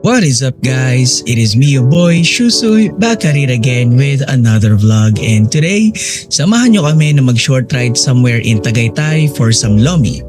What is up guys? It is me your boy Shusoy back at it again with another vlog, and today samahan nyo kami na mag short ride somewhere in Tagaytay for some lomi.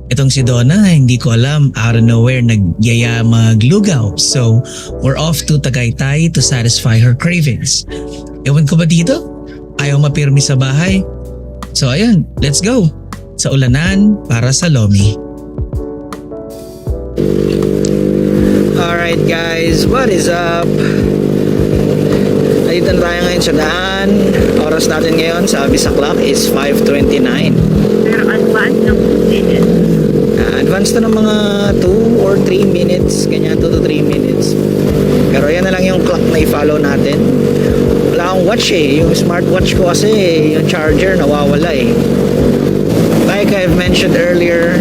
Itong si Donna, hindi ko alam, out of nowhere nagyaya maglugaw, so we're off to Tagaytay to satisfy her cravings. Ewan ko ba dito? Ayaw mapirmi sa bahay? So ayun, let's go! Sa ulanan para sa lomi. Alright guys, what is up? Nandito na tayo ngayon sa daan. Oras natin ngayon, sabi sa clock is 5:29. Pero advance ng minutes. Advance to ng mga 2 or 3 minutes. Ganyan, 2 to 3 minutes. Pero yan na lang yung clock na i-follow natin. Wala akong watch eh. Yung smartwatch ko kasi, yung charger nawawala eh. Like I've mentioned earlier,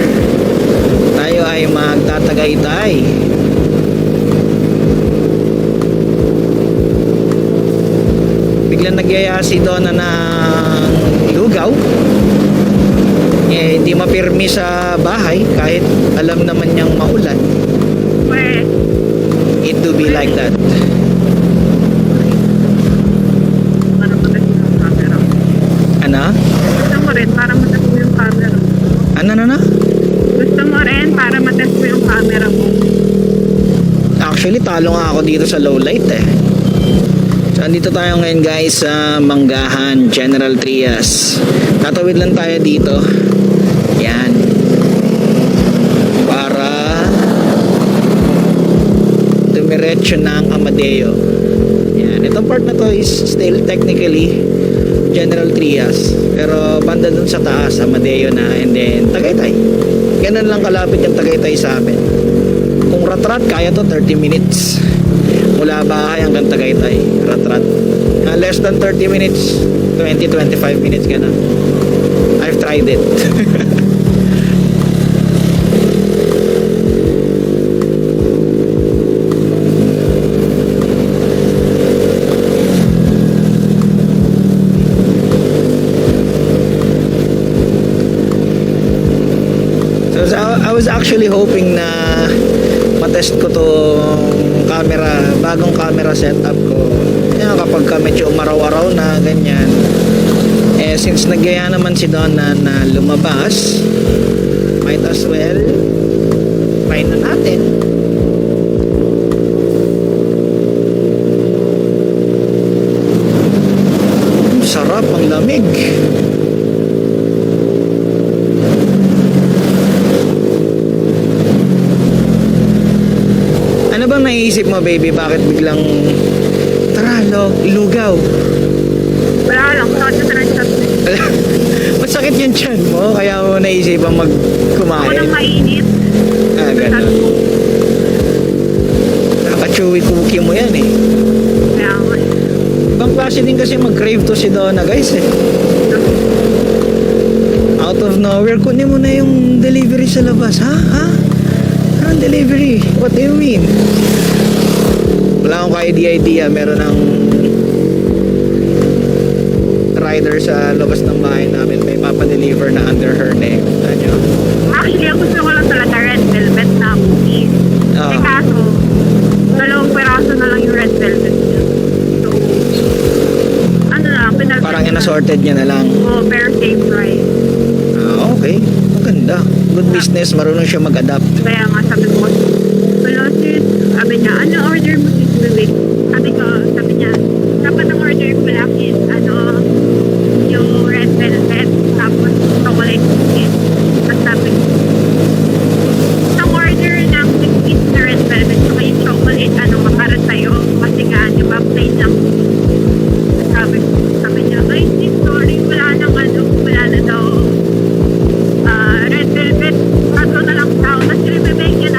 tayo ay magtatagaytay. Biglang nagyaya si Donna ng lugaw, hindi mapirmi sa bahay kahit alam naman niyang maulan. Where? It to be like that. Para matag yung camera. Ano? Gusto mo rin para matag mo yung camera mo. Ano? Gusto mo rin para matag mo yung camera mo. Actually, talo nga ako dito sa low light eh. So, andito tayo ngayon guys sa Manggahan, General Trias. Tatawid lang tayo dito. Yan. Para dumiretso ng Amadeo. Yan. Itong part na to is still technically General Trias. Pero banda dun sa taas, Amadeo na, and then Tagaytay. Ganun lang kalapit yung Tagaytay sa amin. Kung rat-rat, kaya to 30 minutes. Mula bahay hanggang Tagaytay, rat-rat. Less than 30 minutes, 20-25 minutes ka na. I've tried it. So I was actually hoping na matest ko tong camera, bagong camera setup ko. Kaya kapag ka medyo umaraw-araw na ganyan, since nagyaya naman si Donna na lumabas, might as well try na natin. Sarap, ang lamig. Ano bang naisip mo, baby? Bakit biglang tara, lugaw? Wala lang, sakit na rin shot. Masakit yung tiyan mo, kaya mo naisipan Ako kumain. nang mainit. Gano'n. Naka-chewy cookie mo yan eh. Kaya nga. Ibang klase din kasi mag-crave to si Donna guys eh. Out of nowhere, kunin mo na yung delivery sa labas. Ha? Anong delivery? What do you mean? Wala akong idea. Meron ng rider sa labas ng bahay namin. May papadeliver na under her name. Ano? Actually, ang gusto ko lang talaga red velvet na cookies. Oo. Eh kaso, 2 peraso na lang yung red velvet niya. So, ano na lang, pinalpit Parang in-assorted niya na lang. Oo, pero same price. Okay. Maganda. Good business. Marunong siya mag-adapt. Kaya nga sabi ko, wala sis, sabi niya, ano order mo sis bibig? Sabi niya, dapat ang order ko lang is, yung red velvet, tapos chocolate cookies. Tapos sabi ko, ang order ng cookies na red velvet, saka yung chocolate, para sa'yo, kasi nga, di ba, plain lang. Sabi niya, ay sis, sorry, wala na daw red velvet, kaso na lang daw. Tapos ibibigyan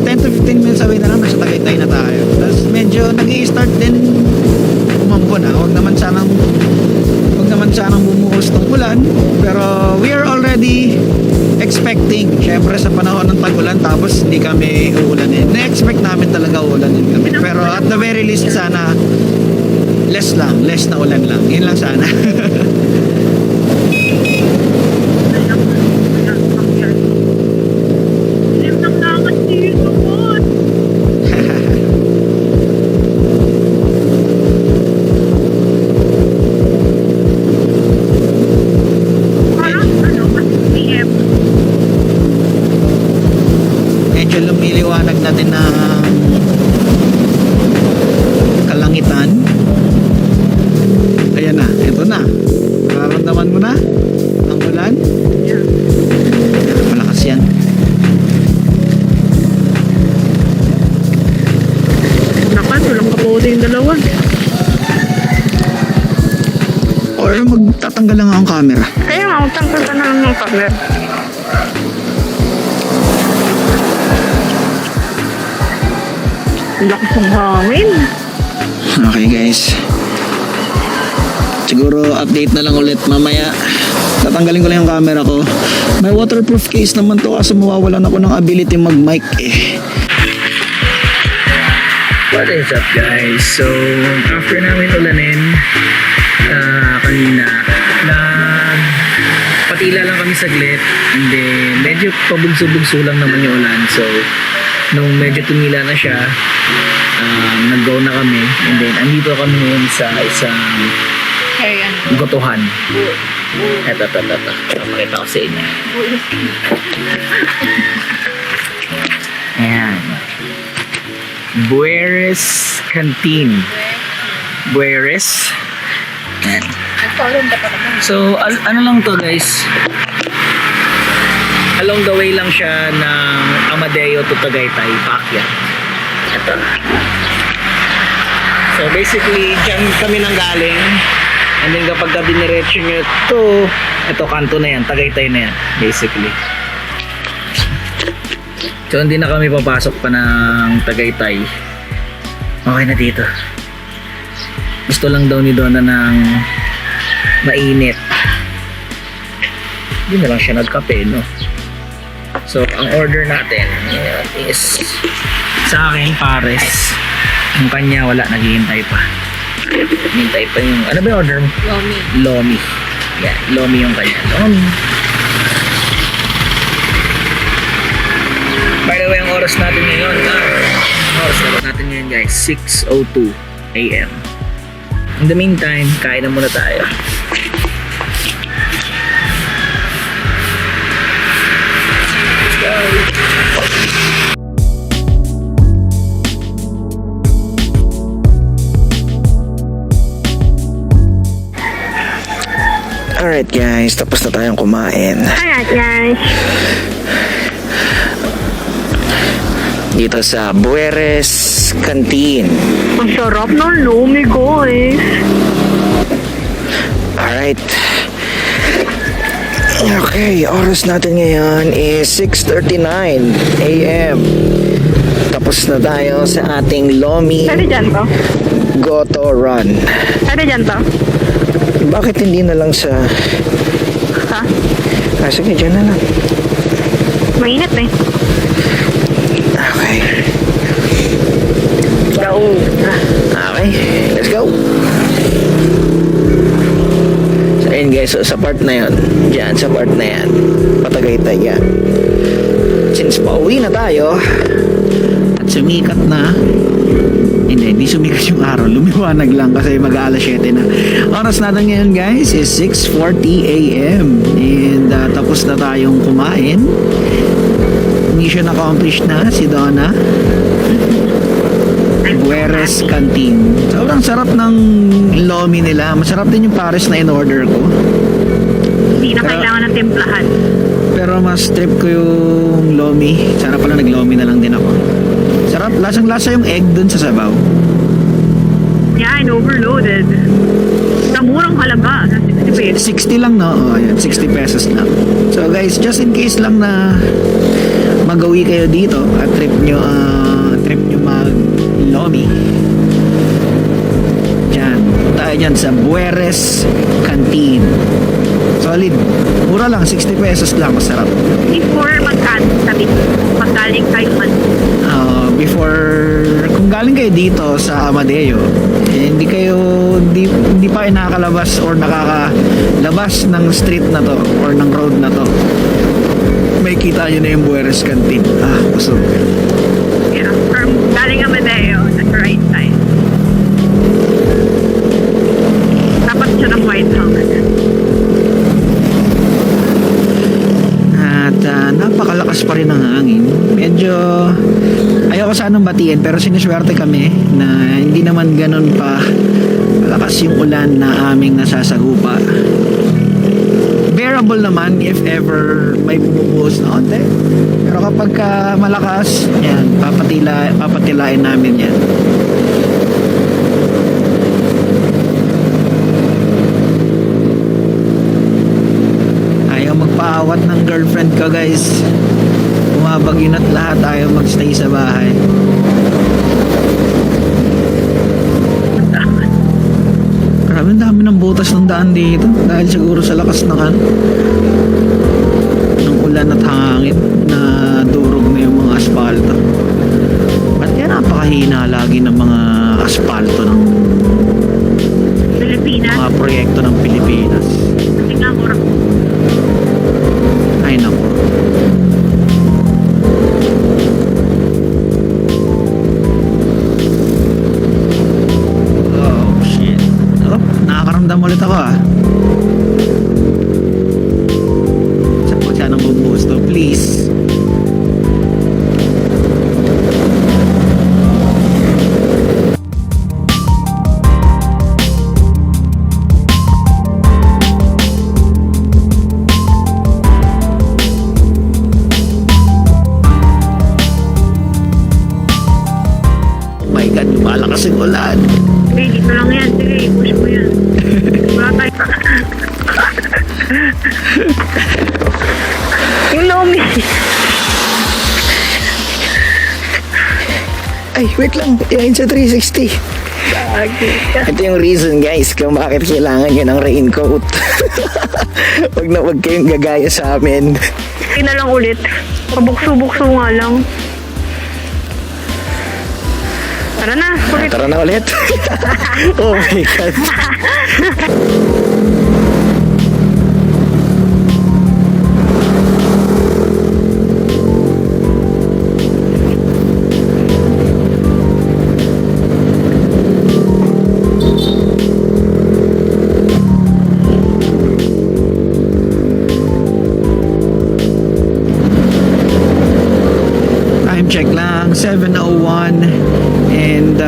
10 to 15 minutes away na lang, nasa Tagaytay na tayo. Tapos medyo nag-i-start din umambon na. Huwag naman sanang bumuhos ng ulan. Pero we are already expecting, syempre sa panahon ng tag-ulan, tapos hindi kami uulanin. Na-expect namin talaga uulanin kami. Pero at the very least, sana less na ulan lang. Yun lang sana. Medyo lumiliwanag na din ng kalangitan. Ayan na, ito na. Nararamdaman mo na ang ulan? Malakas yan. Nakan, walang kapote yung dalawa. Or magtatanggal lang ang camera. Kaya nga, magtanggal ka na ng partner. Ang lakas ng hangin. Okay guys. Siguro update na lang ulit mamaya. Tatanggalin ko lang yung camera ko. May waterproof case naman to kaso mawawalan ako ng ability mag-mic eh. What is up guys? So, after namin ulanin, kanina, patila lang kami saglit and then medyo pabugso-bugso lang naman yung ulan. So, nung medyo tumila na siya, nag-go na kami and then andito kami ngayon sa isang gotohan. Eto. Pakita ko sa inyo. Ayan. Bueres Canteen. Bueres. Ayan. So, ano lang to guys? Along the way lang siya ng Amadeo to Tagaytay, paakyat. Ito. So, basically, dyan kami nang galing. And then kapag ka diniretso nyo ito kanto na yan, Tagaytay na yan, basically. So, hindi na kami papasok pa ng Tagaytay. Okay na dito. Gusto lang daw ni Donna ng mainit. Hindi na lang siya nagkape, no? So, ang order natin is sa akin, pares. Yung kanya, wala, naghihintay pa. Hintay pa yung, ano ba yung order mo? Lomi. Yeah, lomi yung kanya. Lomi. By the way, ang oras natin ngayon, guys, 6:02 AM. In the meantime, kain na muna tayo. Let's go! Alright guys, tapos na tayong kumain. Alright guys. Dito sa Bueres Canteen. Ang sarap ng lumi guys. Alright. Okay, oras natin ngayon is 6:39 AM. Tapos na tayo sa ating Lomi Pwede dyan to? Goto Run. Pwede dyan to? Bakit hindi na lang sa... Ha? Sige, dyan na lang. Mainit eh. Okay. Go. Okay, let's go. So, ayun guys, so, sa part na yun, dyan, sa part na yan, Patagaytay yan. Since pauwi na tayo, at sumikat na, hindi sumikat yung araw, lumiwanag lang kasi mag-aalas 7 na. Oras natin ngayon guys is 6:40 AM and tapos na tayong kumain. Mission accomplished na si Donna. Bueres Canteen. Sobrang sarap ng lomi nila. Masarap din yung pares na in-order ko. Hindi na kailangan ng timplahan. Pero mas trip ko yung lomi. Sana pala nag-lomi na lang din ako. Sarap. Lasang-lasa yung egg dun sa sabaw. Yeah, and overloaded. Sa murang halaga. 60 pesos. 60 lang no? Oh, ayan, 60 pesos lang. So guys, just in case lang na magawi kayo dito at trip nyo mag Lomi, dyan tayo dyan sa Bueres Canteen. Solid, mura lang, 60 pesos lang, masarap. Before magkano sabi ko, magaling kayo man. Before, kung galing kayo dito sa Amadeo, hindi pa kayo nakakalabas or nakakalabas ng street na to or ng road na to, may kita nyo na yung Bueres Canteen. Busog. Yeah, from galing Amadeo, at the right side. Dapat siya ng White House. At napakalakas pa rin ang hangin. Medyo ayoko sanang batiin, pero siniswerte kami na hindi naman ganun pa malakas yung ulan na aming nasasagupa. Bearable naman if ever may bumubuhos na onte. Pero kapag malakas, yan, papatilain namin yan. Ayaw magpaawat ng girlfriend ko, guys. Bumabagyo na't lahat, ayaw magstay sa bahay. Grabe, ang dami ng butas ng daan dito. Dahil siguro sa lakas ng ng ulan at hangin na durog na yung mga asfalto. Ba't yan napakahina lagi ng mga asfalto ng Pilipinas. mga proyekto ng Pilipinas? Kasi nga mura. Ay naku. Oh shit. Nakakaramdam ulit ako Huwag sanang bumuhos to, please. My God, lumalakas yung ulan. Okay, dito lang yan. Sige, push mo yan. Wala tayo. Yung Lomi. Ay, wait lang. Yain sa 360. Ito yung reason, guys, kung bakit kailangan nyo ng raincoat. Wag kayong gagaya sa amin. Sige na lang ulit. Pabukso-bukso nga lang. Tara na, ulit. Tara na ulit. Oh my God. Time check lang, 7:01, and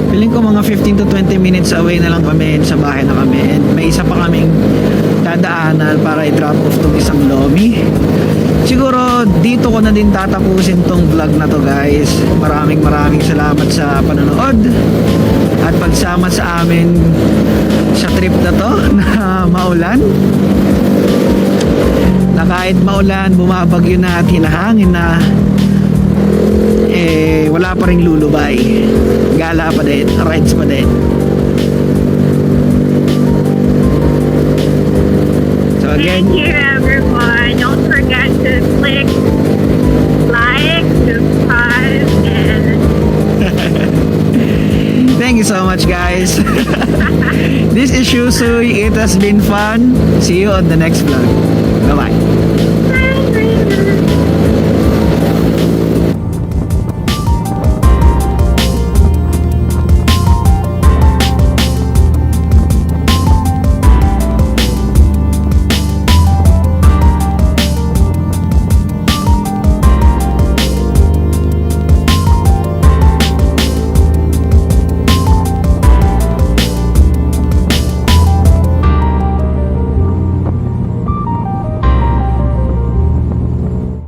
feeling ko mga 15 to 20 minutes away na lang kami, sa bahay na kami, and may isa pa kaming dadaanan para i-drop off tong isang Lomi. Siguro dito ko na din tatapusin tong vlog na to, guys. Maraming salamat sa panonood at pagsama sa amin sa trip na to na maulan, na kahit maulan, bumabagyo na at hinahangin na, wala pa ring lulubay. Gala pa din, rides pa din. So again, Thank you, everyone. Don't forget to click like, subscribe, and thank you so much, guys. This is Shusuy. It has been fun. See you on the next vlog. Bye-bye.